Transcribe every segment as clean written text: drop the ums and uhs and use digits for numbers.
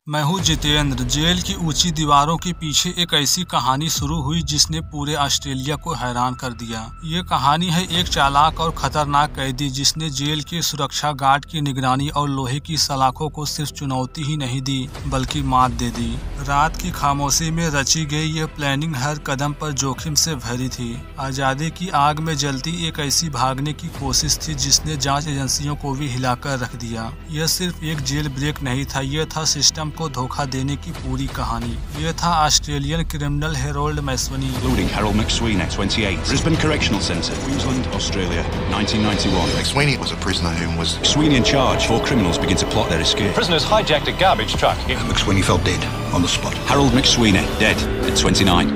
मैं हूँ जितेंद्र। जेल की ऊंची दीवारों के पीछे एक ऐसी कहानी शुरू हुई जिसने पूरे ऑस्ट्रेलिया को हैरान कर दिया। ये कहानी है एक चालाक और खतरनाक कैदी जिसने जेल के सुरक्षा गार्ड की निगरानी और लोहे की सलाखों को सिर्फ चुनौती ही नहीं दी बल्कि मात दे दी। रात की खामोशी में रची गई ये प्लानिंग हर कदम पर जोखिम से भरी थी। आज़ादी की आग में जलती एक ऐसी भागने की कोशिश थी जिसने जांच एजेंसियों को भी हिलाकर रख दिया। यह सिर्फ एक जेल ब्रेक नहीं था, यह था सिस्टम को धोखा देने की पूरी कहानी। यह था Australian criminal Harold McSweeney. Including Harold McSweeney, 28, Brisbane Correctional Centre, Queensland, Australia, 1991. McSweeney was a prisoner who was... McSweeney in charge. 4 criminals begin to plot their escape. Prisoners hijacked a garbage truck. McSweeney fell dead on the spot. Harold McSweeney, dead at 29.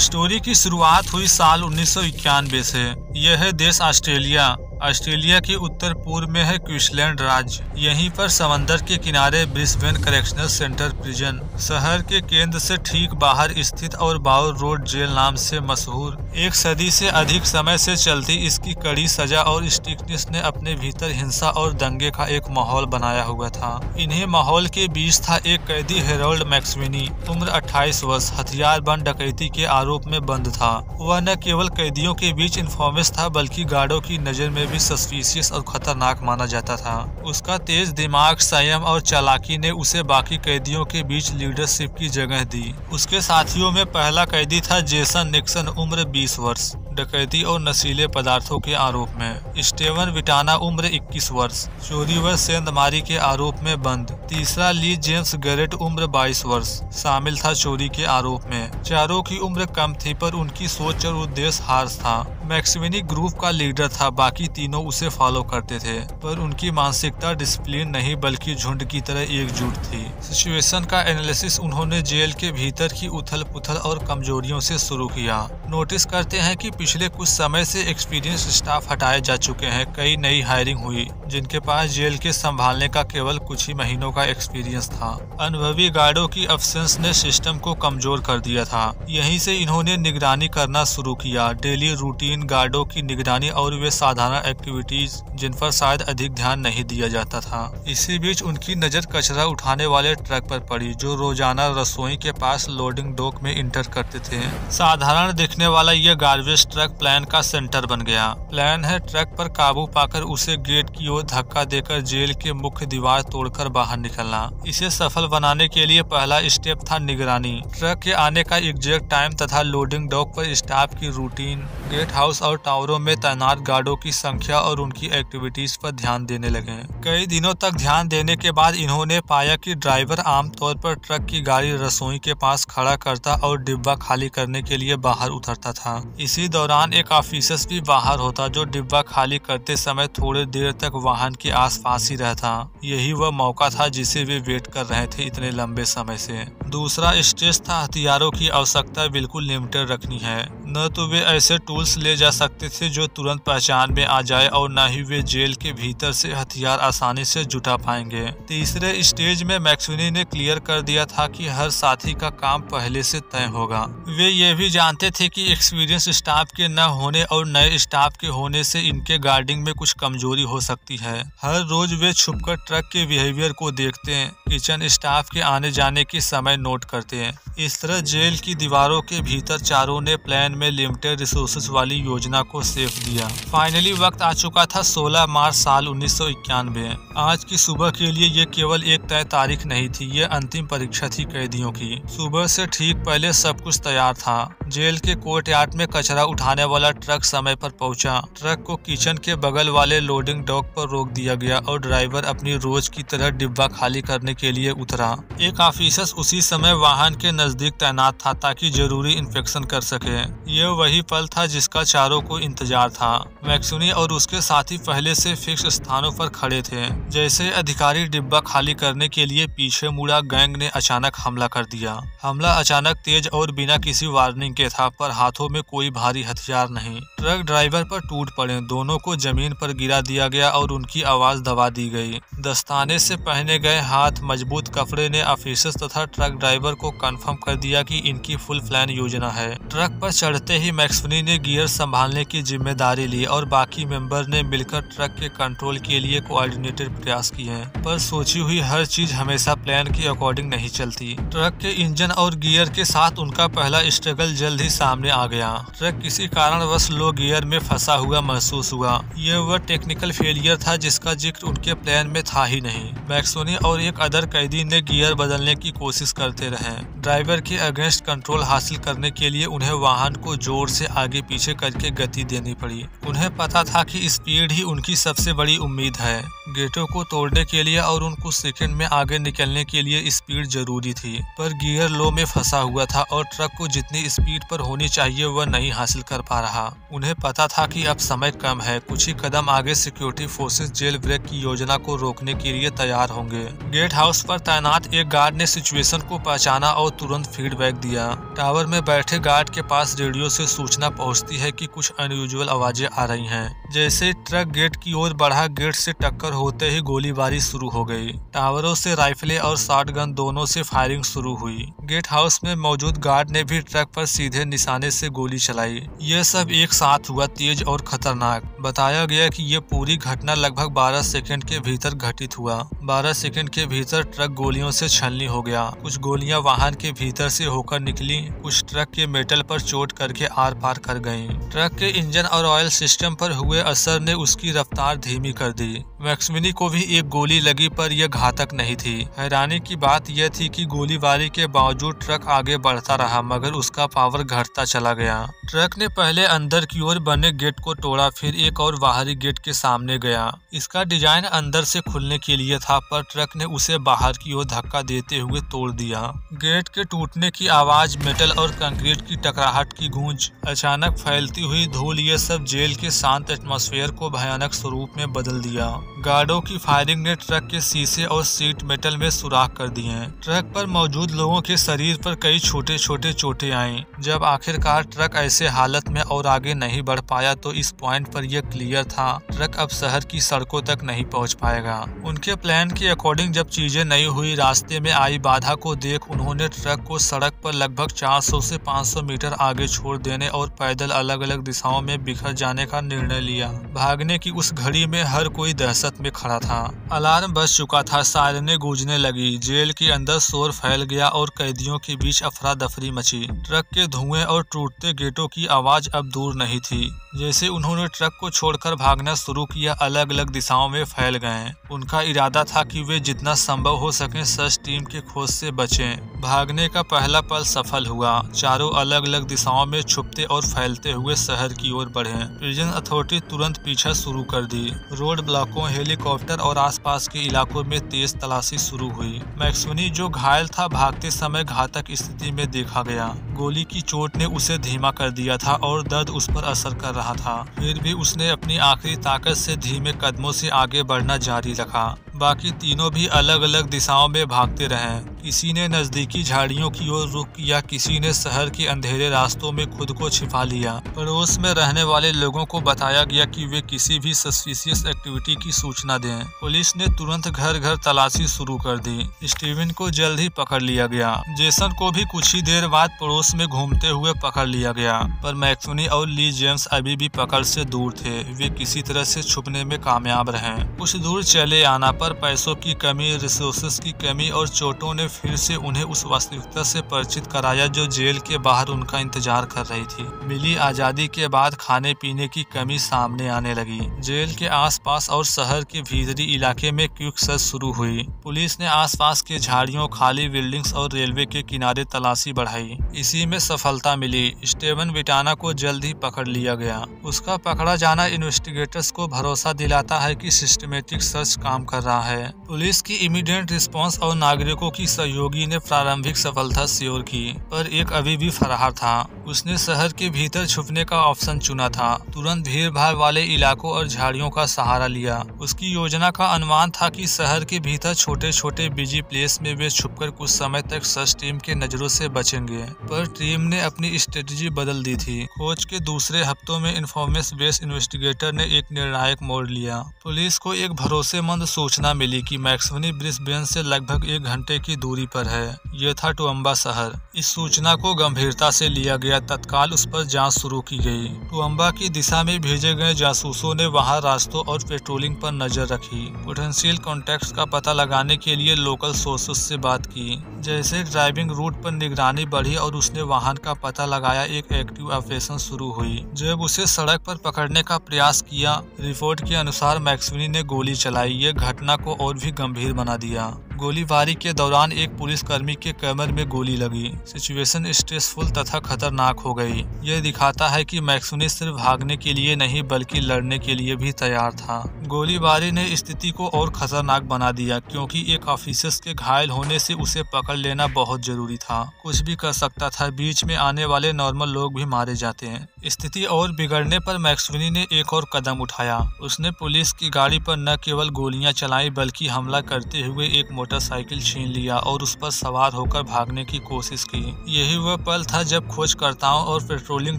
Story की शुरुआत हुई साल 1991 से। यह है देश Australia. Australia के उत्तर पूर्व में है क्वींसलैंड राज्य। यहीं पर समंदर के किनारे ब्रिस्बेन करेक्शनल सेंटर प्रिजन शहर के केंद्र से ठीक बाहर स्थित और बाउर रोड जेल नाम से मशहूर। एक सदी से अधिक समय से चलती इसकी कड़ी सजा और स्ट्रिक्टनेस ने अपने भीतर हिंसा और दंगे का एक माहौल बनाया हुआ था। इन्हीं माहौल के बीच था एक कैदी हैरोल्ड मैक्सवेनी, उम्र 28 वर्ष, हथियारबंद डकैती के आरोप में बंद था। वह न केवल कैदियों के बीच इन्फॉर्मेस था बल्कि गार्डों की नजर में भी सस्पिशियस और खतरनाक माना जाता था। उसका तेज दिमाग, संयम और चालाकी ने उसे बाकी कैदियों के बीच लीडरशिप की जगह दी। उसके साथियों में पहला कैदी था जेसन निक्सन, उम्र 20 वर्ष, डकैती और नशीले पदार्थों के आरोप में। स्टीवन विटाना, उम्र 21 वर्ष, चोरी व सेंधमारी के आरोप में बंद। तीसरा ली जेम्स गैरेट, उम्र 22 वर्ष, शामिल था चोरी के आरोप में। चारों की उम्र कम थी पर उनकी सोच और उद्देश्य हार्श था। मैक्सवेनी ग्रुप का लीडर था, बाकी तीनों उसे फॉलो करते थे पर उनकी मानसिकता डिसिप्लिन नहीं बल्कि झुंड की तरह एकजुट थी। सिचुएशन का एनालिसिस उन्होंने जेल के भीतर की उथल पुथल और कमजोरियों से शुरू किया। नोटिस करते हैं कि पिछले कुछ समय से एक्सपीरियंस स्टाफ हटाए जा चुके हैं। कई नई हायरिंग हुई जिनके पास जेल के संभालने का केवल कुछ ही महीनों का एक्सपीरियंस था। अनुभवी गार्डों की अब्सेंस ने सिस्टम को कमजोर कर दिया था। यहीं से इन्होंने निगरानी करना शुरू किया, डेली रूटीन गार्डों की निगरानी और वे साधारण एक्टिविटीज जिन पर शायद अधिक ध्यान नहीं दिया जाता था। इसी बीच उनकी नजर कचरा उठाने वाले ट्रक पर पड़ी जो रोजाना रसोई के पास लोडिंग डॉक में इंटर करते थे। साधारण दिखने वाला यह गार्बेज ट्रक प्लान का सेंटर बन गया। प्लान है ट्रक पर काबू पाकर उसे गेट की ओर धक्का देकर जेल के मुख्य दीवार तोड़कर बाहर निकलना। इसे सफल बनाने के लिए पहला स्टेप था निगरानी। ट्रक के आने का एग्जैक्ट टाइम तथा लोडिंग डॉक पर स्टाफ की रूटीन। गेट हाउस और टावरों में तैनात गार्डों की संख्या और उनकी एक्टिविटीज पर ध्यान देने लगे। कई दिनों तक ध्यान देने के बाद इन्होंने पाया कि ड्राइवर आमतौर पर ट्रक की गाड़ी रसोई के पास खड़ा करता और डिब्बा खाली करने के लिए बाहर उतरता था। इसी दौरान एक ऑफिसर भी बाहर होता जो डिब्बा खाली करते समय थोड़ी देर तक वाहन के आसपास ही रहता। यही वह मौका था जिसे वे वेट कर रहे थे इतने लंबे समय से। दूसरा स्टेज था हथियारों की आवश्यकता बिल्कुल लिमिटेड रखनी है। न तो वे ऐसे टूल्स ले जा सकते थे जो तुरंत पहचान में आ जाए और न ही वे जेल के भीतर से हथियार आसानी से जुटा पाएंगे। तीसरे स्टेज में मैक्सवेनी ने क्लियर कर दिया था कि हर साथी का काम पहले से तय होगा। वे ये भी जानते थे कि एक्सपीरियंस स्टाफ के न होने और नए स्टाफ के होने से इनके गार्डिंग में कुछ कमजोरी हो सकती है। हर रोज वे छुपकर ट्रक के बिहेवियर को देखते हैं, किचन स्टाफ के आने जाने के समय नोट करते हैं। इस तरह जेल की दीवारों के भीतर चारों ने प्लान में लिमिटेड रिसोर्सेज वाली योजना को सेफ दिया। फाइनली वक्त आ चुका था 16 मार्च साल 1991। आज की सुबह के लिए ये केवल एक तय तारीख नहीं थी, ये अंतिम परीक्षा थी कैदियों की। सुबह से ठीक पहले सब कुछ तैयार था। जेल के कोर्टयार्ड में कचरा उठाने वाला ट्रक समय पर पहुंचा। ट्रक को किचन के बगल वाले लोडिंग डॉक पर रोक दिया गया और ड्राइवर अपनी रोज की तरह डिब्बा खाली करने के लिए उतरा। एक ऑफिसर उसी समय वाहन के नजदीक तैनात था ताकि जरूरी इंस्पेक्शन कर सके। यह वही पल था जिसका चारों को इंतजार था। मैक्सवेनी और उसके साथी पहले से फिक्स स्थानों पर खड़े थे। जैसे अधिकारी डिब्बा खाली करने के लिए पीछे मुड़ा, गैंग ने अचानक हमला कर दिया। हमला अचानक, तेज और बिना किसी वार्निंग के था, पर हाथों में कोई भारी हथियार नहीं। ट्रक ड्राइवर पर टूट पड़े, दोनों को जमीन पर गिरा दिया गया और उनकी आवाज दबा दी गई। दस्ताने से पहने गए हाथ मजबूत कपड़े ने ऑफिसर्स तथा ट्रक ड्राइवर को कंफर्म कर दिया कि इनकी फुल प्लान योजना है। ट्रक पर चढ़ते ही मैक्सवेनी ने गियर संभालने की जिम्मेदारी ली और बाकी मेंबर ने मिलकर ट्रक के कंट्रोल के लिए कोऑर्डिनेटेड प्रयास किए, पर सोची हुई हर चीज हमेशा प्लान के अकॉर्डिंग नहीं चलती। ट्रक के इंजन और गियर के साथ उनका पहला स्ट्रगल जल्द ही सामने आ गया। ट्रक किसी कारणवश लो गियर में फंसा हुआ महसूस हुआ। यह वह टेक्निकल फेलियर था जिसका जिक्र उनके प्लान में था ही नहीं। मैक्सवेनी और एक अदर कैदी ने गियर बदलने की कोशिश करते रहे। ड्राइवर के अगेंस्ट कंट्रोल हासिल करने के लिए उन्हें वाहन को जोर से आगे पीछे करके गति देनी पड़ी। उन्हें पता था कि स्पीड ही उनकी सबसे बड़ी उम्मीद है। गेटों को तोड़ने के लिए और उन कुछ सेकंड में आगे निकलने के लिए स्पीड जरूरी थी, पर गियर लो में फंसा हुआ था और ट्रक को जितनी स्पीड पर होनी चाहिए वह नहीं हासिल कर पा रहा। उन्हें पता था कि अब समय कम है। कुछ ही कदम आगे सिक्योरिटी फोर्सेस जेल ब्रेक की योजना को रोकने के लिए तैयार होंगे। गेट हाउस पर तैनात एक गार्ड ने सिचुएशन को पहचाना और तुरंत फीडबैक दिया। टावर में बैठे गार्ड के पास रेडियो से सूचना पहुंचती है कि कुछ अनयूजुअल आवाजें आ रही हैं। जैसे ट्रक गेट की ओर बढ़ा, गेट से टक्कर होते ही गोलीबारी शुरू हो गई। टावरों से राइफलें और शॉटगन दोनों से फायरिंग शुरू हुई। गेट हाउस में मौजूद गार्ड ने भी ट्रक पर सीधे निशाने से गोली चलाई। यह सब एक साथ हुआ, तेज और खतरनाक। बताया गया कि यह पूरी घटना लगभग 12 सेकंड के भीतर घटित हुआ। 12 सेकंड के भीतर ट्रक गोलियों से छलनी हो गया। कुछ गोलियां वाहन के भीतर से होकर निकली, कुछ ट्रक के मेटल पर चोट करके आर पार कर गयी। ट्रक के इंजन और ऑयल सिस्टम पर हुए असर ने उसकी रफ्तार धीमी कर दी। मैक्सवेनी को भी एक गोली लगी, पर यह घातक नहीं थी। हैरानी की बात यह थी कि गोलीबारी के बावजूद ट्रक आगे बढ़ता रहा, मगर उसका पावर घटता चला गया। ट्रक ने पहले अंदर की ओर बने गेट को तोड़ा, फिर एक और बाहरी गेट के सामने गया। इसका डिजाइन अंदर से खुलने के लिए था, पर ट्रक ने उसे बाहर की ओर धक्का देते हुए तोड़ दिया। गेट के टूटने की आवाज, मेटल और कंक्रीट की टकराहट की गूंज, अचानक फैलती हुई धूल, ये सब जेल के शांत एटमॉस्फेयर को भयानक स्वरूप में बदल दिया। गार्डों की फायरिंग ने ट्रक के शीशे और सीट मेटल में सुराख कर दिए। ट्रक पर मौजूद लोगों के शरीर पर कई छोटे छोटे चोटें आईं। जब आखिरकार ट्रक ऐसे हालत में और आगे नहीं बढ़ पाया तो इस पॉइंट पर यह क्लियर था, ट्रक अब शहर की सड़कों तक नहीं पहुंच पाएगा। उनके प्लान के अकॉर्डिंग जब चीजें नहीं हुई, रास्ते में आई बाधा को देख उन्होंने ट्रक को सड़क पर लगभग 400 से 500 मीटर आगे छोड़ देने और पैदल अलग अलग दिशाओं में बिखर जाने का निर्णय लिया। भागने की उस घड़ी में हर कोई दहशत में खड़ा था। अलार्म बज चुका था, सायरनें गूंजने लगी। जेल के अंदर शोर फैल गया और कैदियों के बीच अफरा दफरी मची। ट्रक के धुएं और टूटते गेटों की आवाज अब दूर नहीं थी। जैसे उन्होंने ट्रक को छोड़कर भागना शुरू किया, अलग अलग दिशाओं में फैल गए। उनका इरादा था कि वे जितना संभव हो सके सर्च टीम के खोज से बचें। भागने का पहला पल सफल हुआ। चारों अलग अलग दिशाओं में छुपते और फैलते हुए शहर की ओर बढ़े। प्रिजन अथॉरिटी तुरंत पीछा शुरू कर दी। रोड ब्लॉकों, हेलीकॉप्टर और आसपास के इलाकों में तेज तलाशी शुरू हुई। मैक्सवेनी जो घायल था, भागते समय घातक स्थिति में देखा गया। गोली की चोट ने उसे धीमा कर दिया था और दर्द उस पर असर कर रहा था। फिर भी उसने अपनी आखिरी ताकत से धीमे कदमों से आगे बढ़ना जारी रखा। बाकी तीनों भी अलग अलग दिशाओं में भागते रहे। किसी ने नजदीकी झाड़ियों की ओर रुख किया, किसी ने शहर के अंधेरे रास्तों में खुद को छिपा लिया। पड़ोस में रहने वाले लोगों को बताया गया कि वे किसी भी सस्पिशियस एक्टिविटी की सूचना दें। पुलिस ने तुरंत घर घर तलाशी शुरू कर दी। स्टीवन को जल्द ही पकड़ लिया गया। जेसन को भी कुछ ही देर बाद पड़ोस में घूमते हुए पकड़ लिया गया, पर मैक्सवेनी और ली जेम्स अभी भी पकड़ से दूर थे। वे किसी तरह से छुपने में कामयाब रहे। कुछ दूर चले आना पर पैसों की कमी, रिसोर्सेज की कमी और चोटों ने फिर से उन्हें उस वास्तविकता से परिचित कराया जो जेल के बाहर उनका इंतजार कर रही थी। मिली आजादी के बाद खाने पीने की कमी सामने आने लगी। जेल के आसपास और शहर के भीतरी इलाके में क्विक सर्च शुरू हुई। पुलिस ने आसपास के झाड़ियों, खाली बिल्डिंग्स और रेलवे के किनारे तलाशी बढ़ाई। इसी में सफलता मिली। स्टीवन विटाना को जल्द ही पकड़ लिया गया। उसका पकड़ा जाना इन्वेस्टिगेटर्स को भरोसा दिलाता है कि सिस्टमेटिक सर्च काम कर रहा रहा है। पुलिस की इमीडिएट रिस्पांस और नागरिकों की सहयोगी ने प्रारंभिक सफलता श्योर की, पर एक अभी भी फरार था। उसने शहर के भीतर छुपने का ऑप्शन चुना था, तुरंत भीड़ भाड़ वाले इलाकों और झाड़ियों का सहारा लिया। उसकी योजना का अनुमान था कि शहर के भीतर छोटे छोटे बिजी प्लेस में वे छुपकर कुछ समय तक सर्च टीम के नजरों से बचेंगे, पर टीम ने अपनी स्ट्रेटजी बदल दी थी। खोज के दूसरे हफ्तों में इन्फॉर्मेशन बेस्ड इन्वेस्टिगेटर ने एक निर्णायक मोड़ लिया। पुलिस को एक भरोसेमंद सूचना मिली कि मैक्सवनी ब्रिस्बेन से लगभग 1 घंटे की दूरी पर है। यह था टुअम्बा शहर। इस सूचना को गंभीरता से लिया गया। तत्काल उस पर जांच शुरू की गई। टुअम्बा की दिशा में भेजे गए जासूसों ने वहां रास्तों और पेट्रोलिंग पर नजर रखी। पोटेंशियल कॉन्टैक्ट्स का पता लगाने के लिए लोकल सोर्सेस से बात की। जैसे ड्राइविंग रूट पर निगरानी बढ़ी और उसने वाहन का पता लगाया, एक एक्टिव ऑपरेशन शुरू हुई। जब उसे सड़क पर पकड़ने का प्रयास किया, रिपोर्ट के अनुसार मैक्सवनी ने गोली चलाई। ये घटना को और भी गंभीर बना दिया। गोलीबारी के दौरान एक पुलिसकर्मी के कमर में गोली लगी। सिचुएशन स्ट्रेसफुल तथा खतरनाक हो गई। यह दिखाता है कि मैक्सवनी सिर्फ भागने के लिए नहीं बल्कि लड़ने के लिए भी तैयार था। गोलीबारी ने स्थिति को और खतरनाक बना दिया, क्योंकि एक ऑफिसर के घायल होने से उसे पकड़ लेना बहुत जरूरी था। कुछ भी कर सकता था, बीच में आने वाले नॉर्मल लोग भी मारे जाते हैं। स्थिति और बिगड़ने पर मैक्सवनी ने एक और कदम उठाया। उसने पुलिस की गाड़ी पर न केवल गोलियां चलाई बल्कि हमला करते हुए एक मोटरसाइकिल छीन लिया और उस पर सवार होकर भागने की कोशिश की। यही वह पल था जब खोजकर्ताओं और पेट्रोलिंग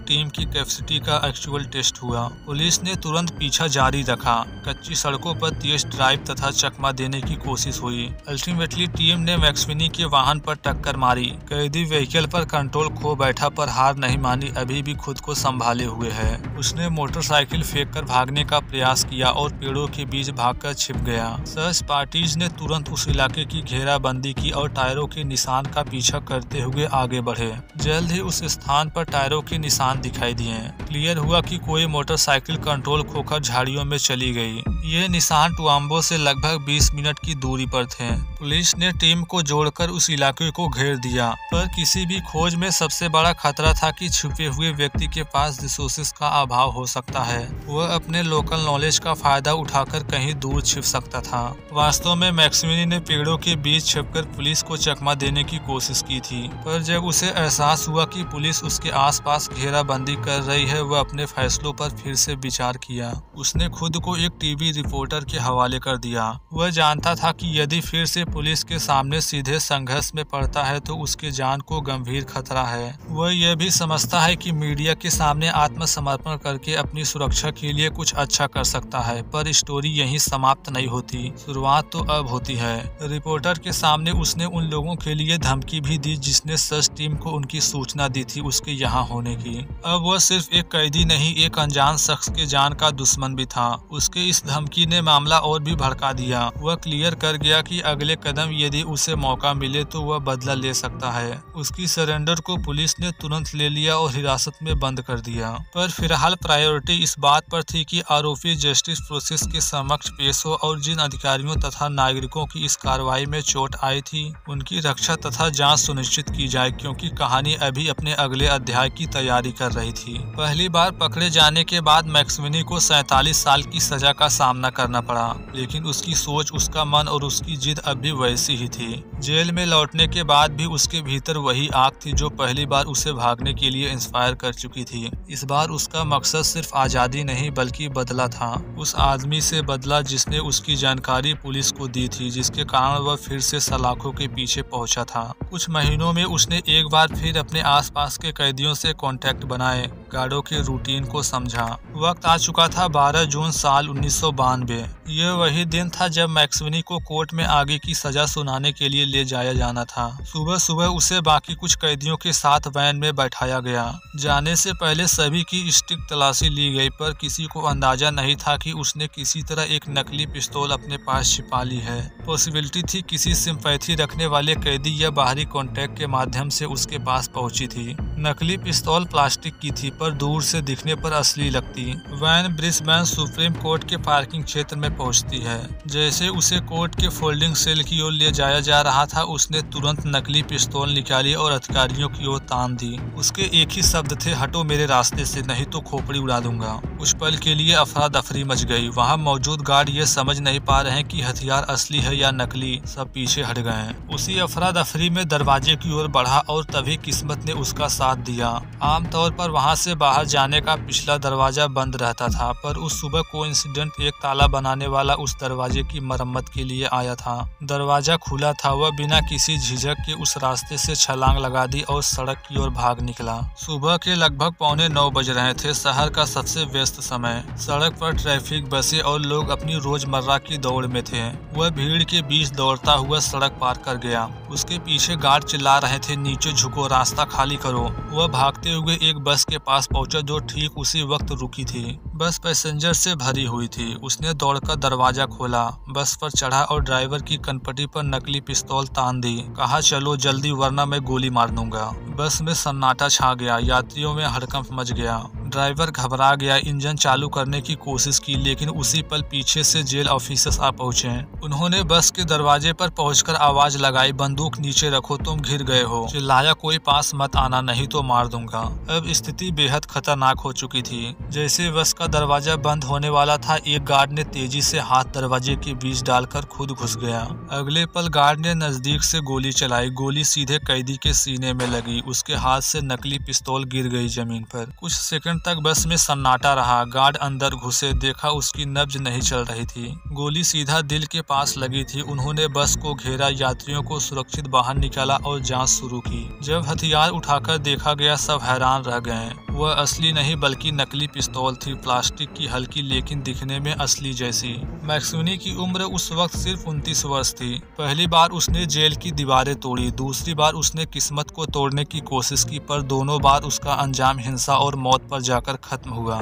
टीम की कैपेसिटी का एक्चुअल टेस्ट हुआ। पुलिस ने तुरंत पीछा जारी रखा। कच्ची सड़कों पर तेज ड्राइव तथा चकमा देने की कोशिश हुई। अल्टीमेटली टीम ने मैक्सवनी के वाहन पर टक्कर मारी। कैदी व्हीकल पर कंट्रोल खो बैठा, पर हार नहीं मानी, अभी भी खुद को संभाले हुए है। उसने मोटरसाइकिल फेंककर भागने का प्रयास किया और पेड़ों के बीच भागकर छिप गया। सर्च पार्टीज ने तुरंत उस इलाके की घेराबंदी की और टायरों के निशान का पीछा करते हुए आगे बढ़े। जल्द ही उस स्थान पर टायरों के निशान दिखाई दिए। क्लियर हुआ कि कोई मोटरसाइकिल कंट्रोल खोकर झाड़ियों में चली गई। ये निशान टुअम्बा से लगभग 20 मिनट की दूरी पर थे। पुलिस ने टीम को जोड़कर उस इलाके को घेर दिया, पर किसी भी खोज में सबसे बड़ा खतरा था कि छुपे हुए व्यक्ति के पास रिसोर्सेज का अभाव हो सकता है। वह अपने लोकल नॉलेज का फायदा उठाकर कहीं दूर छिप सकता था। वास्तव में मैक्सवनी ने पेड़ों के बीच छिपकर पुलिस को चकमा देने की कोशिश की थी, पर जब उसे एहसास हुआ कि पुलिस उसके आसपास घेराबंदी कर रही है, वह अपने फैसलों पर फिर से विचार किया। उसने खुद को एक टीवी रिपोर्टर के हवाले कर दिया। वह जानता था कि यदि फिर से पुलिस के सामने सीधे संघर्ष में पड़ता है तो उसके जान को गंभीर खतरा है। वह यह भी समझता है कि मीडिया के सामने आत्मसमर्पण करके अपनी सुरक्षा के लिए कुछ अच्छा कर सकता है, पर स्टोरी यहीं समाप्त नहीं होती। शुरुआत तो अब होती है। रिपोर्टर के सामने उसने उन लोगों के लिए धमकी भी दी जिसने सर्च टीम को उनकी सूचना दी थी उसके यहाँ होने की। अब वह सिर्फ एक कैदी नहीं, एक अनजान शख्स के जान का दुश्मन भी था। उसके इस धमकी ने मामला और भी भड़का दिया। वह क्लियर कर गया कि अगले कदम यदि उसे मौका मिले तो वह बदला ले सकता है। उसकी सरेंडर को पुलिस ने तुरंत ले लिया और हिरासत में बंद कर दिया, पर फिलहाल प्रायोरिटी इस बात पर थी कि आरोपी जस्टिस प्रोसेस के समक्ष पेश हो और जिन अधिकारियों तथा नागरिकों की इस कार्रवाई में चोट आई थी उनकी रक्षा तथा जांच सुनिश्चित की जाए, क्योंकि कहानी अभी अपने अगले अध्याय की तैयारी कर रही थी। पहली बार पकड़े जाने के बाद मैक्सवनी को 47 साल की सजा का सामना करना पड़ा, लेकिन उसकी सोच, उसका मन और उसकी जिद अब भी वैसी ही थी। जेल में लौटने के बाद भी उसके भीतर वही आग थी जो पहली बार उसे भागने के लिए इंस्पायर कर चुकी थी। इस बार उसका मकसद सिर्फ आजादी नहीं बल्कि बदला था। उस आदमी से बदला जिसने उसकी जानकारी पुलिस को दी थी, जिसके कारण वह फिर से सलाखों के पीछे पहुंचा था। कुछ महीनों में उसने एक बार फिर अपने आसपास के कैदियों से कांटेक्ट बनाए, गार्डों के रूटीन को समझा। वक्त आ चुका था 12 जून साल 1992। यह वही दिन था जब मैक्सवनी को कोर्ट में आगे की सजा सुनाने के लिए ले जाया जाना था। सुबह सुबह उसे बाकी कुछ कैदियों के साथ वैन में बैठाया गया। जाने से पहले सभी की स्ट्रिक्ट तलाशी ली गई, पर किसी को अंदाजा नहीं था कि उसने किसी तरह एक नकली पिस्तौल अपने पास छिपा ली है। पॉसिबिलिटी थी किसी सिंपैथी रखने वाले कैदी या बाहरी कॉन्टैक्ट के माध्यम से उसके पास पहुंची थी। नकली पिस्तौल प्लास्टिक की थी पर दूर से दिखने पर असली लगती। वैन ब्रिस्बेन सुप्रीम कोर्ट के पार्किंग क्षेत्र में पहुंचती है। जैसे उसे कोर्ट के फोल्डिंग सेल की ओर ले जाया जा रहा था, उसने तुरंत नकली पिस्तौल निकाली और अधिकारियों की ओर तान दी। उसके एक ही शब्द थे, हटो मेरे रास्ते से, नहीं तो खोपड़ी उड़ा दूंगा। कुछ पल के लिए अफरा दफरी मच गई। वहाँ मौजूद गार्ड ये समझ नहीं पा रहे कि हथियार असली है या नकली, सब पीछे हट गए। उसी अफरा दफरी में दरवाजे की ओर बढ़ा और तभी किस्मत ने उसका साथ दिया। आमतौर पर वहां से बाहर जाने का पिछला दरवाजा बंद रहता था, पर उस सुबह कोइंसिडेंट एक ताला बनाने वाला उस दरवाजे की मरम्मत के लिए आया था। दरवाजा खुला था। वह बिना किसी झिझक के उस रास्ते से छलांग लगा दी और सड़क की ओर भाग निकला। सुबह के लगभग 8:45 बज रहे थे, शहर का सबसे व्यस्त समय। सड़क पर ट्रैफिक, बसें और लोग अपनी रोजमर्रा की दौड़ में थे। वह भीड़ के बीच दौड़ता हुआ सड़क पार कर गया। उसके पीछे गार्ड चिल्ला रहे थे, नीचे झुको, रास्ता खाली करो। वह भागते हुए एक बस के पास पहुंचा जो ठीक उसी वक्त रुकी थी। बस पैसेंजर से भरी हुई थी। उसने दौड़कर दरवाजा खोला, बस पर चढ़ा और ड्राइवर की कनपटी पर नकली पिस्तौल तान दी। कहा, चलो जल्दी वरना मैं गोली मार दूंगा। बस में सन्नाटा छा गया। यात्रियों में हड़कंप मच गया। ड्राइवर घबरा गया। इंजन चालू करने की कोशिश की, लेकिन उसी पल पीछे से जेल ऑफिसर्स आ पहुंचे। उन्होंने बस के दरवाजे पर पहुंचकर आवाज लगाई, बंदूक नीचे रखो, तुम घिर गए हो। चिल्लाया, कोई पास मत आना, नहीं तो मार दूंगा। अब स्थिति बेहद खतरनाक हो चुकी थी। जैसे बस का दरवाजा बंद होने वाला था, एक गार्ड ने तेजी से हाथ दरवाजे के बीच डालकर खुद घुस गया। अगले पल गार्ड ने नजदीक से गोली चलाई। गोली सीधे कैदी के सीने में लगी। उसके हाथ से नकली पिस्तौल गिर गई जमीन पर। कुछ सेकंड तक बस में सन्नाटा रहा। गार्ड अंदर घुसे, देखा उसकी नब्ज नहीं चल रही थी। गोली सीधा दिल के पास लगी थी। उन्होंने बस को घेरा, यात्रियों को सुरक्षित बाहर निकाला और जांच शुरू की। जब हथियार उठाकर देखा गया, सब हैरान रह गए। वह असली नहीं बल्कि नकली पिस्तौल थी, प्लास्टिक की, हल्की लेकिन दिखने में असली जैसी। मैक्सूनी की उम्र उस वक्त सिर्फ 29 वर्ष थी। पहली बार उसने जेल की दीवारें तोड़ी, दूसरी बार उसने किस्मत को तोड़ने की कोशिश की, पर दोनों बार उसका अंजाम हिंसा और मौत पर जाकर खत्म हुआ।